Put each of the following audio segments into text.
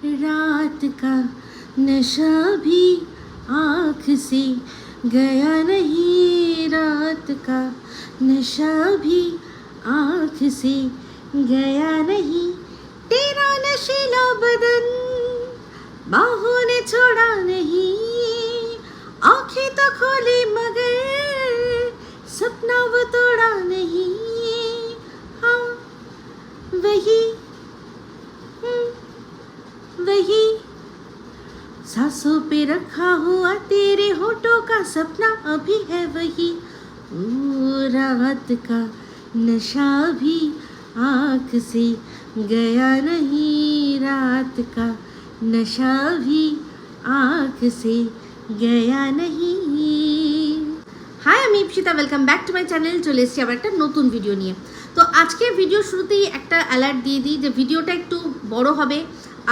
रात का नशा भी आँख से गया नहीं, रात का नशा भी आँख से गया नहीं, तेरा नशीला बदन बाहों ने छोड़ा नहीं, आँखें तो खोली मगर सपना वो तोड़ा नहीं। हाँ वही वही सांसों पे रखा हुआ तेरे होठों का सपना अभी है वही। रात का नशा भी आँख से गया नहीं, रात का नशा भी आँख से गया नहीं। হাই, আমি Ipsita, welcome back to my channel. চলে এসেছি আবার একটা নতুন ভিডিও নিয়ে। তো আজকে ভিডিও শুরুতেই একটা অ্যালার্ট দিয়ে দিই যে ভিডিওটা একটু বড় হবে,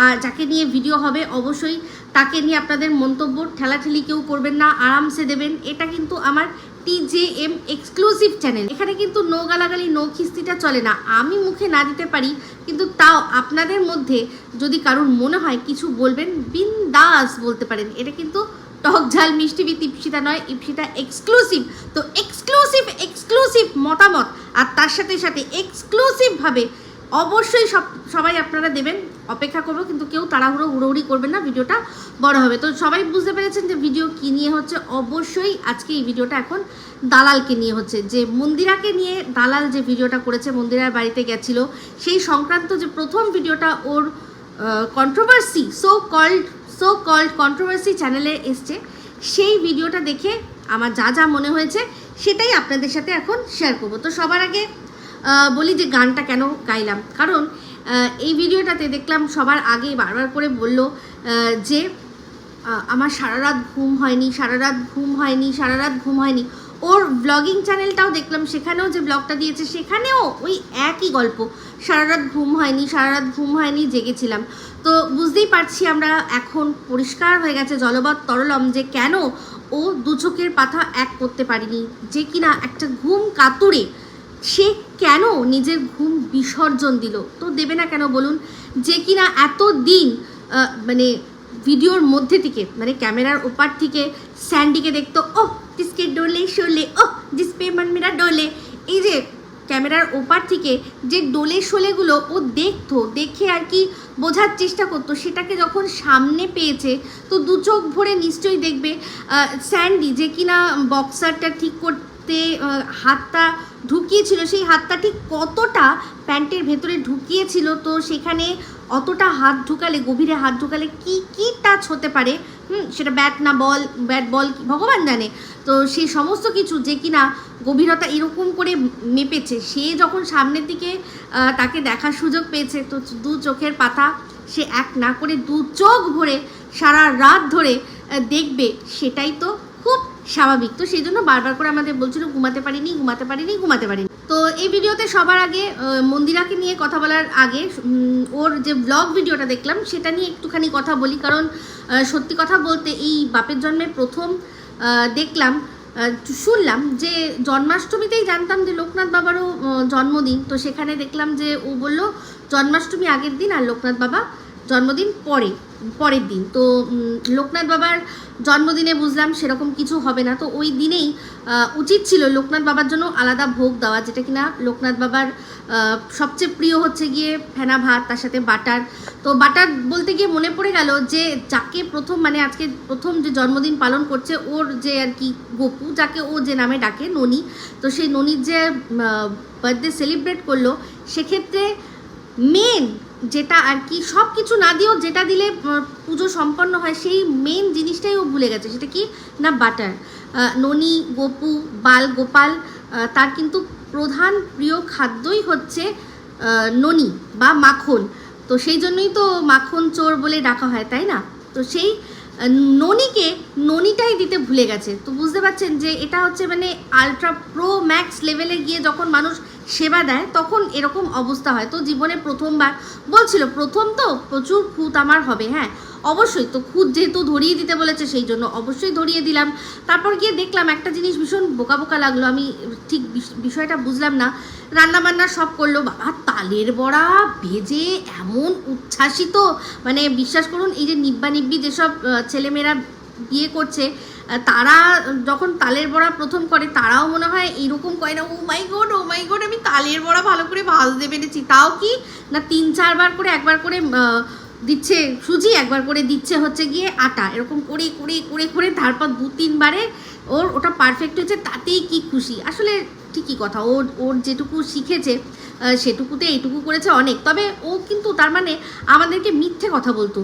আর যাকে নিয়ে ভিডিও হবে অবশ্যই তাকে নিয়ে আপনাদের মন্তব্য ঠেলাঠেলি কেউ করবেন না, আরামসে দেবেন। এটা কিন্তু আমার TJM এক্সক্লুসিভ চ্যানেল, এখানে কিন্তু নো গালাগালি নো খিস্তিটা চলে না। আমি মুখে না দিতে পারি, কিন্তু তাও আপনাদের মধ্যে যদি কারোর মনে হয় কিছু বলবেন, বিন্দাস বলতে পারেন। এটা কিন্তু টক ঝাল মিষ্টি বিথ ইপসিতা নয়, ইপসিতা এক্সক্লুসিভ। তো এক্সক্লুসিভ মতামত আর তার সাথে সাথে এক্সক্লুসিভভাবে অবশ্যই সবাই আপনারা দেবেন, অপেক্ষা করবো। কিন্তু কেউ তাড়াহুড়ো হুড়োহুড়ি করবেন না, ভিডিওটা বড় হবে। তো সবাই বুঝতে পেরেছেন যে ভিডিও কী নিয়ে হচ্ছে। অবশ্যই আজকে এই ভিডিওটা এখন দালালকে নিয়ে হচ্ছে, যে মন্দিরাকে নিয়ে দালাল যে ভিডিওটা করেছে, মন্দিরার বাড়িতে গেছিল, সেই সংক্রান্ত যে প্রথম ভিডিওটা ওর কন্ট্রোভার্সি সো কল্ড কন্ট্রোভার্সি চ্যানেলে এসছে, সেই ভিডিওটা দেখে আমার যা যা মনে হয়েছে সেটাই আপনাদের সাথে এখন শেয়ার করবো। তো সবার আগে বলি যে গানটা কেন গাইলাম, কারণ এই ভিডিওটাতে দেখলাম সবার আগে বারবার করে বলল যে আমার সারা রাত ঘুম হয়নি। ওর ব্লগিং চ্যানেলটাও দেখলাম, সেখানেও যে ব্লগটা দিয়েছে সেখানেও ওই একই গল্প, সারা রাত ঘুম হয়নি জেগেছিলাম। তো বুঝতেই পারছি আমরা এখন পরিষ্কার হয়ে গেছে জলবৎ তরলম যে কেন ও দু চোখের পাতা এক করতে পারিনি, যে কিনা একটা ঘুম কাতুরে সে কেন নিজের ঘুম বিসর্জন দিল। তো দেবে না কেন বলুন, যে কিনা এত দিন মানে ভিডিওর মধ্যে থেকে, মানে ক্যামেরার ওপার থেকে স্যান্ডিকে দেখতো, ও জিসকে ডোলে শোলে, ও জিস পে মন মেরা ডোলে, এই যে ক্যামেরার ওপার থেকে যে ডোলে শোলেগুলো ও দেখতো, দেখে আর কি বোঝার চেষ্টা করতো, সেটাকে যখন সামনে পেয়েছে তো দু চোখ ভরে নিশ্চয়ই দেখবে। স্যান্ডি যে কিনা বক্সারটা ঠিক করতে হাতটা ঢুকিয়েছিল, সেই হাতটা ঠিক কতটা প্যান্টের ভেতরে ঢুকিয়েছিল, তো সেখানে অতটা হাত ঢুকালে, গভীরে হাত ঢুকালে কি টাচ হতে পারে, সেটা ব্যাট বল ভগবান জানে। তো সেই সমস্ত কিছু যে কিনা গভীরতা এরকম করে মেপেছে, সে যখন সামনের দিকে তাকে দেখার সুযোগ পেয়েছে, তো দু চোখের পাতা সে এক না করে দু চোখ ভরে সারা রাত ধরে দেখবে, সেটাই তো খুব স্বাভাবিক। তো সেই জন্য বারবার করে আমাদের বলছিল ঘুমাতে পারিনি। তো এই ভিডিওতে সবার আগে মন্দিরাকে নিয়ে কথা বলার আগে ওর যে ব্লগ ভিডিওটা দেখলাম সেটা নিয়ে একটুখানি কথা বলি। কারণ সত্যি কথা বলতে এই বাপের জন্মে প্রথম শুনলাম যে জন্মাষ্টমীতেই জানতাম যে লোকনাথ বাবারও জন্মদিন। তো সেখানে দেখলাম যে ও বলল জন্মাষ্টমী আগের দিন আর লোকনাথ বাবা জন্মদিন পরের দিন। তো লোকনাথ বাবার জন্মদিনে বুঝলাম সেরকম কিছু হবে না। তো ওই দিনেই উচিত ছিল লোকনাথ বাবার জন্য আলাদা ভোগ দেওয়া, যেটা কিনা লোকনাথ বাবার সবচেয়ে প্রিয় হচ্ছে গিয়ে ফেনা ভাত, তার সাথে বাটার। তো বাটার বলতে গিয়ে মনে পড়ে গেল যে যাকে প্রথম, মানে আজকে প্রথম যে জন্মদিন পালন করছে ওর যে আর কি গপু, যাকে ও যে নামে ডাকে ননি, তো সেই ননির যে বার্থডে সেলিব্রেট করলো, সেক্ষেত্রে মেন যেটা আর কি সব কিছু না দিয়েও যেটা দিলে পুজো সম্পন্ন হয়, সেই মেন জিনিসটাই ও ভুলে গেছে। সেটা কি না বাটার। ননি, গপু, গোপাল তার কিন্তু প্রধান প্রিয় খাদ্যই হচ্ছে ননি বা মাখন। তো সেই জন্যই তো মাখন চোর বলে ডাকা হয়, তাই না? তো সেই ননিটাই দিতে ভুলে গেছে। তো বুঝতে পারছেন যে এটা হচ্ছে মানে আলট্রা প্রো ম্যাক্স লেভেলে গিয়ে যখন মানুষ সেবা দেয় তখন এরকম অবস্থা হয়। তো জীবনে প্রথমবার বলছিল, প্রথম তো প্রচুর খুঁত আমার হবে, হ্যাঁ অবশ্যই তো খুদ যেহেতু ধরিয়ে দিতে বলেছে সেই জন্য অবশ্যই ধরিয়ে দিলাম। তারপর গিয়ে দেখলাম একটা জিনিস ভীষণ বোকা বোকা লাগলো, আমি ঠিক বিষয়টা বুঝলাম না। রান্নাবান্না সব করলো, বাবা তালের বড়া ভেজে এমন উচ্ছ্বাসিত, মানে বিশ্বাস করুন এই যে নিব্বা নিব্বি যেসব ছেলেমেয়েরা বিয়ে করছে তারা যখন তালের বড়া প্রথম করে তারাও মনে হয় এইরকম করে না, ও মাই গড আমি তালের বড়া ভালো করে ভাজতে পেরেছি। তাও কি না 3-4 বার করে, একবার করে দিচ্ছে সুজি, একবার করে দিচ্ছে হচ্ছে গিয়ে আটা, এরকম করে করে করে করে তারপর 2-3 বারে ওটা পারফেক্ট হয়েছে, তাতেই কি খুশি। আসলে ঠিকই কথা, ওর যেটুকু শিখেছে সেটুকুতে এইটুকু করেছে অনেক। তবে ও কিন্তু তার মানে আমাদেরকে মিথ্যে কথা বলতো।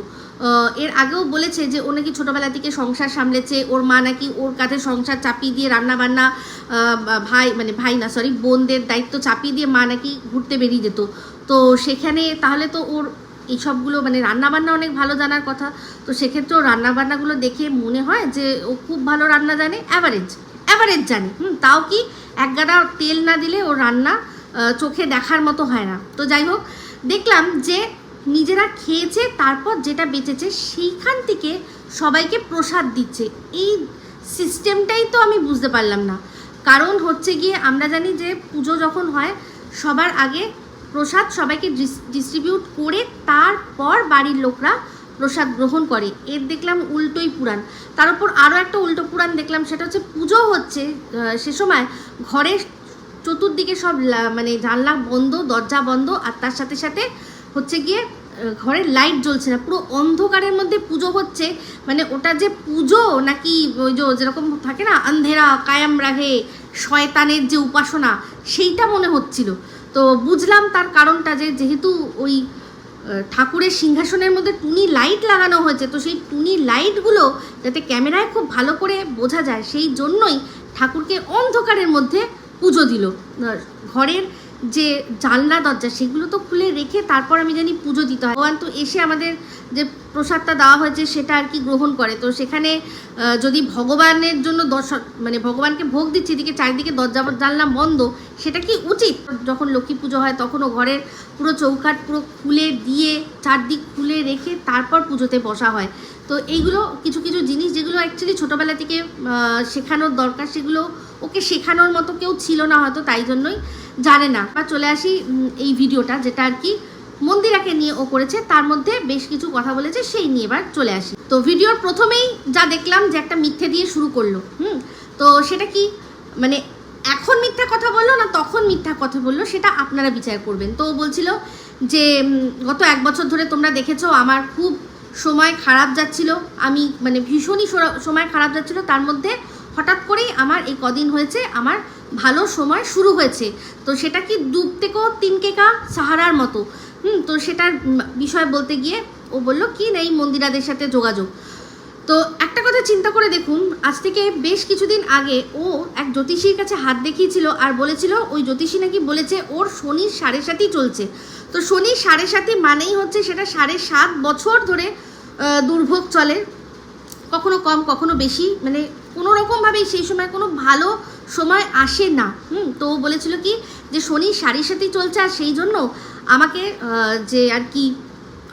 এর আগেও বলেছে যে ও নাকি ছোটোবেলা থেকে সংসার সামলেছে, ওর মা নাকি ওর কাঁধে সংসার চাপিয়ে দিয়ে রান্নাবান্না, বোনদের দায়িত্ব চাপিয়ে দিয়ে মা নাকি ঘুরতে বেরিয়ে যেত। তো সেখানে তাহলে তো ওর এইসবগুলো মানে রান্নাবান্না অনেক ভালো জানার কথা। তো সেক্ষেত্রে ও রান্নাবান্নাগুলো দেখে মনে হয় যে ও খুব ভালো রান্না জানে, অ্যাভারেজ জানে। তাও কি এক গাদা তেল না দিলে ও রান্না চোখে দেখার মতো হয় না। তো যাই হোক, দেখলাম যে নিজেরা খেয়েছে, তারপর যেটা বেঁচেছে সেইখান থেকে সবাইকে প্রসাদ দিচ্ছে। এই সিস্টেমটাই তো আমি বুঝতে পারলাম না। কারণ হচ্ছে গিয়ে আমরা জানি যে পুজো যখন হয় সবার আগে প্রসাদ সবাইকে ডিস্ট্রিবিউট করে তারপর বাড়ির লোকরা প্রসাদ গ্রহণ করে। এর দেখলাম উল্টোই পুরাণ। তার উপর আরও একটা উল্টো পুরাণ দেখলাম, সেটা হচ্ছে পুজো হচ্ছে সে সময় ঘরের চতুর্দিকে সব মানে জানলা বন্ধ, দরজা বন্ধ, আর তার সাথে সাথে হচ্ছে গিয়ে ঘরের লাইট জ্বলছে না, পুরো অন্ধকারের মধ্যে পুজো হচ্ছে। মানে ওটা যে পুজো নাকি ওই যে যেরকম থাকে না আন্ধেরা কায়াম রাহে শয়তানের যে উপাসনা, সেইটা মনে হচ্ছিল। তো বুঝলাম তার কারণটা, যে যেহেতু ওই ঠাকুরের সিংহাসনের মধ্যে টুনি লাইট লাগানো হয়েছে, তো সেই টুনি লাইটগুলো যাতে ক্যামেরায় খুব ভালো করে বোঝা যায় সেই জন্যই ঠাকুরকে অন্ধকারের মধ্যে পুজো দিল। ঘরের যে জানলা দরজা সেগুলো তো খুলে রেখে তারপর আমি জানি পুজো দিতে হয়। ভগবান তো এসে আমাদের যে প্রসাদটা দেওয়া হয়েছে সেটা আর কি গ্রহণ করে। তো সেখানে যদি ভগবানের জন্য মানে ভগবানকে ভোগ দিচ্ছে, এদিকে চারিদিকে দরজা জানলা বন্ধ, সেটা কি উচিত? যখন লক্ষ্মী পুজো হয় তখনও ঘরের পুরো চৌকাঠ পুরো খুলে দিয়ে চারদিক খুলে রেখে তারপর পুজোতে বসা হয়। তো এইগুলো কিছু কিছু জিনিস যেগুলো অ্যাকচুয়ালি ছোটোবেলা থেকে শেখানোর দরকার, সেগুলো ওকে শেখানোর মতো কেউ ছিল না হয়তো, তাই জন্যই জানে না। বা চলে আসি এই ভিডিওটা, যেটা আর কি মন্দিরাকে নিয়ে ও করেছে, তার মধ্যে বেশ কিছু কথা বলেছে, সেই নিয়ে এবার চলে আসি। তো ভিডিওর প্রথমেই যা দেখলাম যে একটা মিথ্যে দিয়ে শুরু করলো। তো সেটা কি মানে এখন মিথ্যা কথা বললো না তখন মিথ্যা কথা বললো, সেটা আপনারা বিচার করবেন। তো বলছিল যে গত 1 বছর ধরে তোমরা দেখেছো আমার খুব সময় খারাপ যাচ্ছিল, আমি মানে ভীষণই সময় খারাপ যাচ্ছিল, তার মধ্যে হঠাৎ করেই আমার এই কদিন হয়েছে আমার ভালো সময় শুরু হয়েছে। তো সেটা কি ডুব থেকেও 3 কেকা সাহারার মতো। তো সেটার বিষয় বলতে গিয়ে ও বলল কি না এই মন্দিরাদের সাথে যোগাযোগ। তো একটা কথা চিন্তা করে দেখুন, আজ থেকে বেশ কিছুদিন আগে ও এক জ্যোতিষীর কাছে হাত দেখিয়েছিল আর বলেছিল ওই জ্যোতিষী নাকি বলেছে ওর শনির 7.5 চলছে। তো শনির 7.5 মানেই হচ্ছে সেটা 7.5 বছর ধরে দুর্ভোগ চলে, কখনো কম কখনো বেশি, মানে কোনো রকমভাবেই সেই সময় কোনো ভালো সময় আসে না। তো বলেছিল কি যে শনি 7.5 চলছে, আর সেই জন্য আমাকে যে আর কি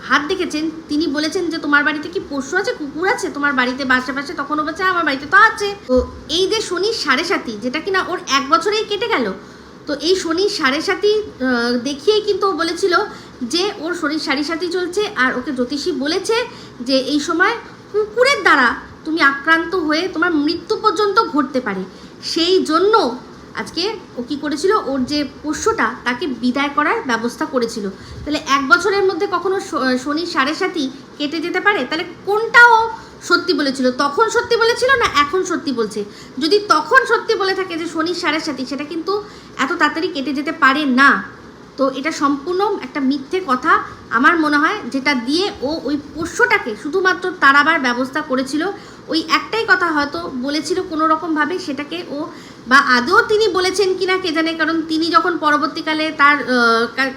হাত দেখেছেন তিনি বলেছেন যে তোমার বাড়িতে কি পশু আছে, কুকুর আছে তোমার বাড়িতে বাসে? তখন ও বলছে আমার বাড়িতে তো আছে। তো এই যে শনি 7.5 যেটা কিনা ওর 1 বছরেই কেটে গেল, তো এই শনি 7.5 দেখিয়েই কিন্তু ও বলেছিল যে ওর শনি 7.5 চলছে, আর ওকে জ্যোতিষী বলেছে যে এই সময় কুকুরের দ্বারা তুমি আক্রান্ত হয়ে তোমার মৃত্যু পর্যন্ত ঘটতে পারে। সেই জন্য আজকে ও কী করেছিল, ওর যে পোষ্যটা তাকে বিদায় করার ব্যবস্থা করেছিল। তাহলে 1 বছরের মধ্যে কখনো শনি 7.5 কেটে যেতে পারে? তাহলে কোনটাও সত্যি বলেছিল, তখন সত্যি বলেছিল না এখন সত্যি বলছে? যদি তখন সত্যি বলে থাকে যে শনি 7.5, সেটা কিন্তু এত তাড়াতাড়ি কেটে যেতে পারে না। তো এটা সম্পূর্ণ একটা মিথ্যে কথা আমার মনে হয়, যেটা দিয়ে ও ওই পোষ্যটাকে শুধুমাত্র তাড়াবার ব্যবস্থা করেছিল। ওই একটাই কথা হয়তো বলেছিল কোনো রকমভাবে, সেটাকে ও বা আদৌ তিনি বলেছেন কিনা কে জানে, কারণ তিনি যখন পরবর্তীকালে তার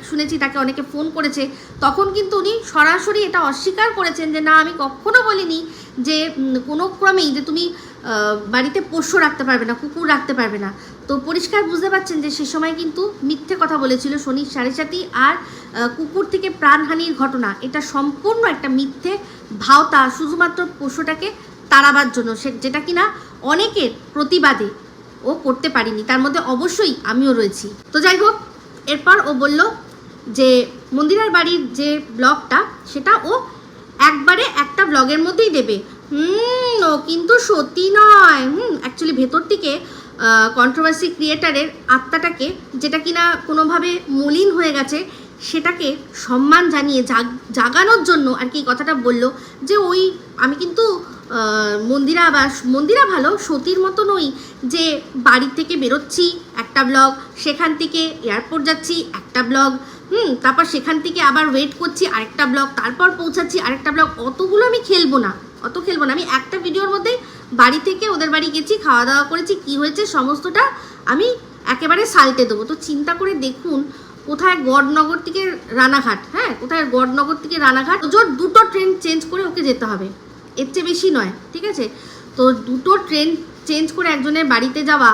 শুনেছি তাকে অনেকে ফোন করেছে, তখন কিন্তু উনি সরাসরি এটা অস্বীকার করেছেন যে না আমি কখনো বলিনি যে কোনো ক্রমেই যে তুমি বাড়িতে পোষ্য রাখতে পারবে না, কুকুর রাখতে পারবে না। তো পরিষ্কার বুঝতে পারছেন যে সে সময় কিন্তু মিথ্যে কথা বলেছিল শনির সাড়ে সাথী। আর কুকুর থেকে প্রাণহানির ঘটনা, এটা সম্পূর্ণ একটা মিথ্যে ভাওতা, শুধুমাত্র পোষ্যটাকে তাড়াবার জন্য, সে যেটা কিনা অনেকের প্রতিবাদে ও করতে পারিনি, তার মধ্যে অবশ্যই আমিও রয়েছি। তো যাই হোক, এরপর ও বলল যে মন্দিরার বাড়ির যে ব্লগটা সেটা ও একবারে একটা ব্লগের মধ্যেই দেবে। ও কিন্তু সত্যি নয়। অ্যাকচুয়ালি ভেতর থেকে কন্ট্রোভার্সি ক্রিয়েটারের আত্মাটাকে, যেটা কিনা কোনোভাবে মলিন হয়ে গেছে, সেটাকে সম্মান জানিয়ে জাগানোর জন্য আর কি কথাটা বললো যে ওই আমি কিন্তু মন্দিরা ভালো, সতীর মতো নই যে বাড়ি থেকে বেরোচ্ছি একটা ব্লগ, সেখান থেকে এয়ারপোর্ট যাচ্ছি একটা ব্লগ, তারপর সেখান থেকে আবার ওয়েট করছি আরেকটা ব্লগ, তারপর পৌঁছাচ্ছি আরেকটা ব্লগ। অতগুলো আমি খেলবো না। আমি একটা ভিডিওর মধ্যে বাড়ি থেকে ওদের বাড়ি গেছি, খাওয়া দাওয়া করেছি, কি হয়েছে সমস্তটা আমি একেবারে সাল্টে দেবো। তো চিন্তা করে দেখুন, কোথায় গড়নগর থেকে রানাঘাট, কোথায় গড়নগর থেকে রানাঘাট, জোর 2টো ট্রেন চেঞ্জ করে ওকে যেতে হবে, এর চেয়ে বেশি নয়, ঠিক আছে? তো 2টো ট্রেন চেঞ্জ করে একজনের বাড়িতে যাওয়া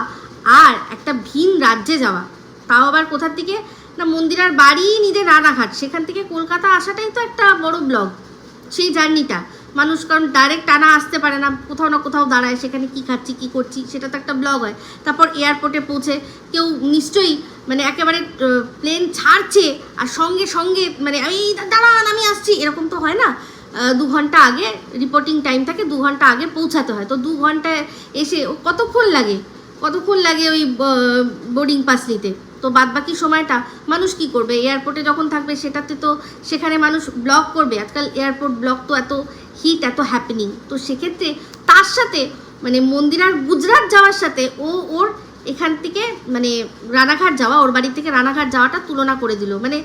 আর একটা ভিন রাজ্যে যাওয়া, তাও আবার কোথার থেকে না, মন্দিরার বাড়ি নিজের রানাঘাট, সেখান থেকে কলকাতা আসাটাই তো একটা বড় ব্লগ। সেই জার্নিটা মানুষ, কারণ ডাইরেক্ট টানা আসতে পারে না, কোথাও না কোথাও দাঁড়ায়, সেখানে কি খাচ্ছি কি করছি সেটা তো একটা ব্লগ হয়। তারপর এয়ারপোর্টে পৌঁছে কেউ নিশ্চয়ই মানে একেবারে প্লেন ছাড়ছে আর সঙ্গে সঙ্গে মানে এই দাঁড়ান আমি আসছি, এরকম তো হয় না। 2 ঘন্টা আগে রিপোর্টিং টাইম থাকে, 2 ঘন্টা আগে পৌঁছাতে হয়। তো 2 ঘন্টায় এসে কতক্ষণ লাগে ওই বোর্ডিং পাস নিতে। তো বাদবাকি সময়টা মানুষ কি করবে? এয়ারপোর্টে যখন থাকবে সেটাতে তো সেখানে মানুষ ব্লগ করবে। আজকাল এয়ারপোর্ট ব্লগ তো এত হিট, এত হ্যাপেনিং। তো সেক্ষেত্রে তার সাথে মানে মন্দিরার গুজরাট যাওয়ার সাথে ওর এখান থেকে মানে রানাঘাট যাওয়া, ওর বাড়ি থেকে রানাঘাট যাওয়াটা তুলনা করে দিল। মানে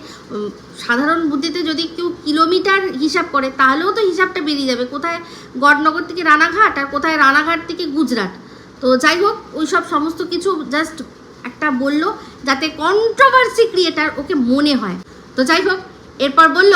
সাধারণ বুদ্ধিতে যদি কেউ কিলোমিটার হিসাব করে তাহলেও তো হিসাবটা বেরিয়ে যাবে, কোথায় গড়নগর থেকে রানাঘাট আর কোথায় রানাঘাট থেকে গুজরাট। তো যাই হোক, ওই সব সমস্ত কিছু জাস্ট একটা বললো যাতে কন্ট্রোভার্সি ক্রিয়েটার ওকে মনে হয়। তো যাই হোক, এরপর বলল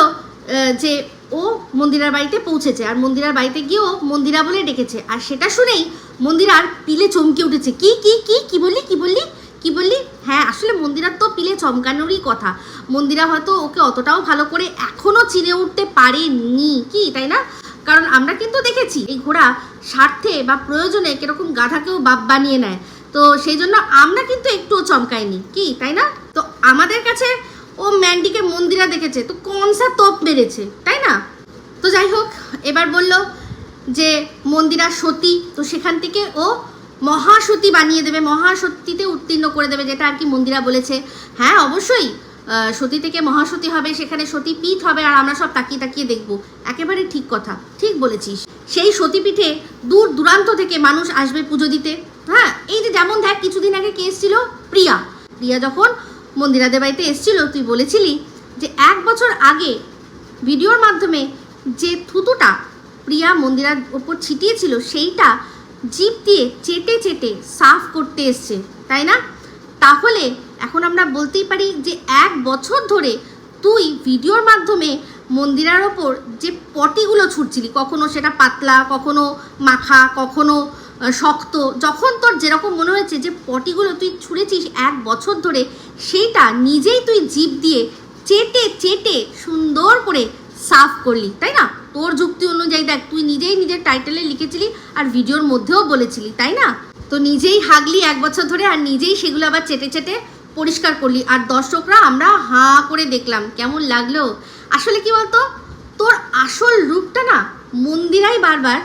যে ও মন্দিরার বাড়িতে পৌঁছেছে আর মন্দিরার বাড়িতে গিয়েও মন্দিরা বলে ডেকেছে। আর সেটা শুনেই মন্দিরার পিলে চমকে উঠেছে। কি বললি? হ্যাঁ, আসলে মন্দিরার তো পিলে চমকানোরই কথা। মন্দিরা হয়তো ওকে অতটাও ভালো করে এখনও চিনে উঠতে পারেনি, কি তাই না? কারণ আমরা কিন্তু দেখেছি এই ঘোড়া স্বার্থে বা প্রয়োজনে কিরকম গাধাকেও বাপ বানিয়ে নেয়। তো সেই জন্য আমরা কিন্তু একটুও চমকাইনি, কি তাই না? তো আমাদের কাছে ও ম্যান্ডিকে মন্দিরা দেখেছে তো কোনসা তোপ মেরেছে, তাই না? তো যাই হোক, এবার বলল যে মন্দিরা সতী, তো সেখান থেকে ও মহাসতী বানিয়ে দেবে, মহাসতীতে উত্তীর্ণ করে দেবে, যেটা আর কি মন্দিরা বলেছে। হ্যাঁ, অবশ্যই সতী থেকে মহাসতী হবে, সেখানে সতীপীঠ হবে আর আমরা সব তাকিয়ে তাকিয়ে দেখবো। একেবারে ঠিক কথা, ঠিক বলেছিস। সেই সতীপীঠে দূর দূরান্ত থেকে মানুষ আসবে পুজো দিতে। হ্যাঁ, এই যে যেমন দেখ কিছুদিন আগে কে এসেছিল, প্রিয়া যখন মন্দিরাদের বাড়িতে এসেছিল, তুই বলেছিলি যে 1 বছর আগে ভিডিওর মাধ্যমে যে থুতুটা প্রিয়া মন্দিরার ওপর ছিটিয়েছিল সেইটা জিভ দিয়ে চেটে চেটে সাফ করতে এসছে, তাই না? তাহলে এখন আমরা বলতেই পারি যে 1 বছর ধরে তুই ভিডিওর মাধ্যমে মন্দিরার ওপর যে পটিগুলো ছুটছিলি, কখনো সেটা পাতলা, কখনো মাখা, কখনো শক্ত, যখন তোর যেরকম মনে হয়েছে যে পটিগুলো তুই ছুঁড়েছিস 1 বছর ধরে, সেইটা নিজেই তুই জিভ দিয়ে চেটে চেটে সুন্দর করে সাফ করলি, তাই না? তোর যুক্তি অনুযায়ী দেখ, তুই নিজেই নিজের টাইটেলে লিখেছিলি আর ভিডিওর মধ্যেও বলেছিলি, তাই না? তো নিজেই হাগলি 1 বছর ধরে আর নিজেই সেগুলো আবার চেটে চেটে পরিষ্কার করলি। আর দর্শকরা আমরা হাঁ করে দেখলাম, কেমন লাগলো। আসলে কি বলতো, তোর আসল রূপটা না মন্দিরাই বারবার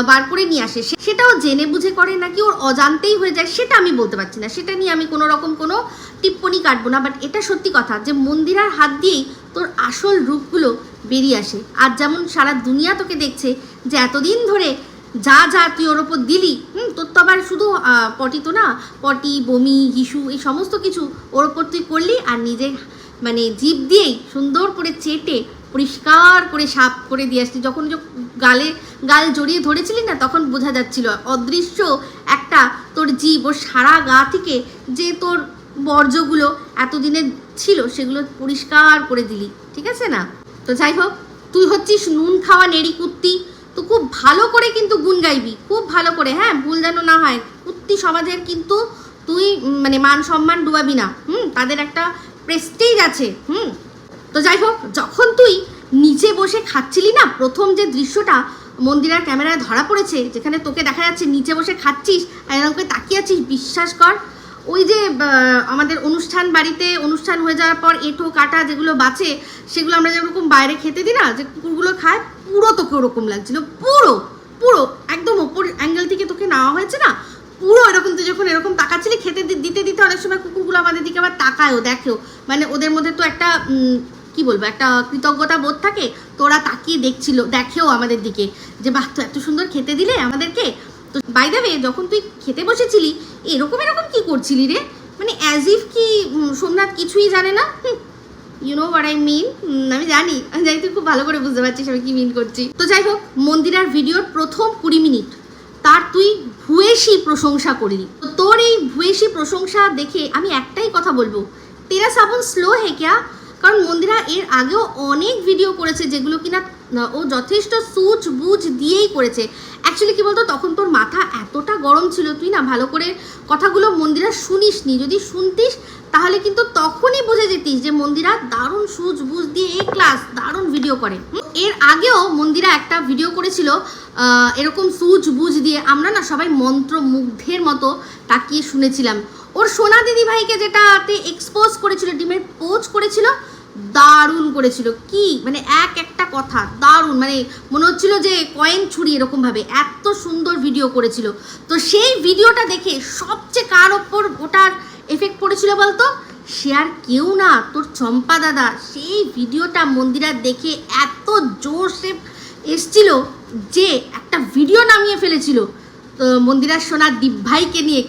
বার করে নিয়ে আসে। সেটাও জেনে বুঝে করে নাকি ওর অজান্তেই হয়ে যায় সেটা আমি বলতে পারছি না, সেটা নিয়ে আমি কোনো রকম কোনো টিপ্পনি কাটবো না। বাট এটা সত্যি কথা যে মন্দিরার হাত দিয়েই তোর আসল রূপগুলো বেরিয়ে আসে। আর যেমন সারা দুনিয়া তোকে দেখছে যে এতদিন ধরে যা তুই ওর ওপর দিলি, তোর তো আবার শুধু পটি তো না, পটি, বমি, হিসু এই সমস্ত কিছু ওর ওপর তুই করলি আর নিজের মানে জিভ দিয়েই সুন্দর করে চেটে পরিষ্কার করে সাফ করে দিয়ে আসলি। যখন গাল জড়িয়ে ধরেছিলি না, তখন বোঝা যাচ্ছিল অদৃশ্য একটা তোর জিভ ওর সারা গা থেকে যে তোর বর্জ্যগুলো এতদিনে ছিল সেগুলো পরিষ্কার করে দিলি, ঠিক আছে না? তো যাই হোক, তুই হচ্ছিস নুন খাওয়া নেড়ি কুত্তি, তো খুব ভালো করে কিন্তু গুণ গাইবি, খুব ভালো করে, হ্যাঁ, ভুল যেন না হয়। কুত্তি সমাজের কিন্তু তুই মানে মান সম্মান ডুবাবি না, তাদের একটা প্রেস্টিজ আছে, তো যাই হোক, যখন তুই নিচে বসে খাচ্ছিলি না, প্রথম যে দৃশ্যটা মন্দিরার ক্যামেরায় ধরা পড়েছে, যেখানে তোকে দেখা যাচ্ছে নিচে বসে খাচ্ছিস আর এরকম করে তাকিয়ে আছিস, বিশ্বাস কর ওই যে আমাদের অনুষ্ঠান বাড়িতে অনুষ্ঠান হয়ে যাওয়ার পর এঁঠো কাটা যেগুলো বাঁচে, সেগুলো আমরা যেরকম বাইরে খেতে দিই না, যে কুকুরগুলো খায়, পুরো তোকে ওরকম লাগছিল, পুরো পুরো একদম ওপর অ্যাঙ্গেল থেকে তোকে নেওয়া হয়েছে না, পুরো এরকম। তুই যখন এরকম তাকাচ্ছিলি খেতে দিতে দিতে অনেক সময় কুকুরগুলো আমাদের দিকে আবার তাকায়ও, দেখেও, মানে ওদের মধ্যে তো একটা কি বলবো, একটা কৃতজ্ঞতা বোধ থাকে, তোরা তাকিয়ে দেখেও আমাদের দিকে যে বাহ, তো এত সুন্দর খেতে দিলে আমাদেরকে। তো বাই দ্য ওয়ে, যখন তুই খেতে বসেছিলি এরকম কি করছিলি রে, মানে অ্যাজ ইফ কি সোমনাথ কিছুই জানে না, you know what I mean. আমি জানি তুই খুব ভালো করে বুঝতে পারছিস আমি কি মিন করছি। তো যাই হোক, মন্দিরার ভিডিওর প্রথম 20 মিনিট তার তুই ভূয়েসী প্রশংসা করলি। তো তোর এই ভূয়েসী প্রশংসা দেখে আমি একটাই কথা বলবো, তেরা সাবুন স্লো হে ক্যা? কারণ মন্দিরা এর আগেও অনেক ভিডিও করেছে যেগুলো কিনা ও যথেষ্ট সুচ বুঝ দিয়েই করেছে। অ্যাকচুয়ালি কী বলতো, তখন তোর মাথা এতটা গরম ছিল, তুই না ভালো করে কথাগুলো মন্দিরা শুনিসনি। যদি শুনতিস তাহলে কিন্তু তখনই বুঝে যেতিস যে মন্দিরা দারুণ সুচ বুঝ দিয়ে এই ক্লাস দারুণ ভিডিও করে। এর আগেও মন্দিরা একটা ভিডিও করেছিল এরকম সুচ বুঝ দিয়ে, আমরা না সবাই মন্ত্রমুগ্ধের মতো তাকিয়ে শুনেছিলাম। ওর সোনা দিদি ভাইকে যেটাতে এক্সপোজ করেছিল, ডিমের পোজ করেছিল, দারুণ করেছিল। কি মানে একটা কথা দারুণ, মানে মনে হচ্ছিল যে কয়েন ছুরি এরকমভাবে, এত সুন্দর ভিডিও করেছিল। তো সেই ভিডিওটা দেখে সবচেয়ে কার ওপর ওটার এফেক্ট পড়েছিল বলতো? সে আর কেউ না, তোর চম্পা দাদা। সেই ভিডিওটা মন্দিরা দেখে এত জোরসে এসছিল যে একটা ভিডিও নামিয়ে ফেলেছিল তো মন্দিরার সোনা দিব্যাইকে নিয়ে,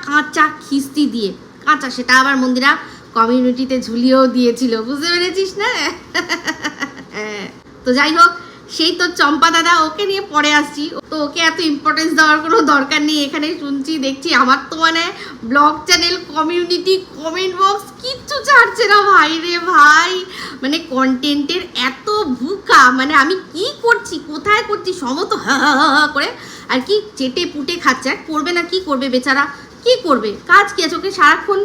কাঁচা খিস্তি দিয়ে, কাঁচা, সেটা আবার মন্দিরা কমিউনিটিতে ঝুলিয়েও দিয়েছিল, বুঝতে পেরেছিস না? তো যাই হোক, সেই তো চম্পা দাদা, ওকে নিয়ে পরে আসছি। তো ওকে এত ইম্পর্টেন্স দেওয়ার কোনো দরকার নেই, এখানে শুনছি দেখছি আমার তো মানে blog channel, community, comment box কিচ্ছু ছাড়ছে না ভাই রে ভাই, মানে কন্টেন্টের এত ভুকা, মানে আমি কি করছি কোথায় করছি সমস্ত করে আর কি চেটে পুটে খাচ্ছে। আর করবে না, কি করবে বেচারা, কি করবে, কাজ কি আছে? ওকে সারাক্ষণ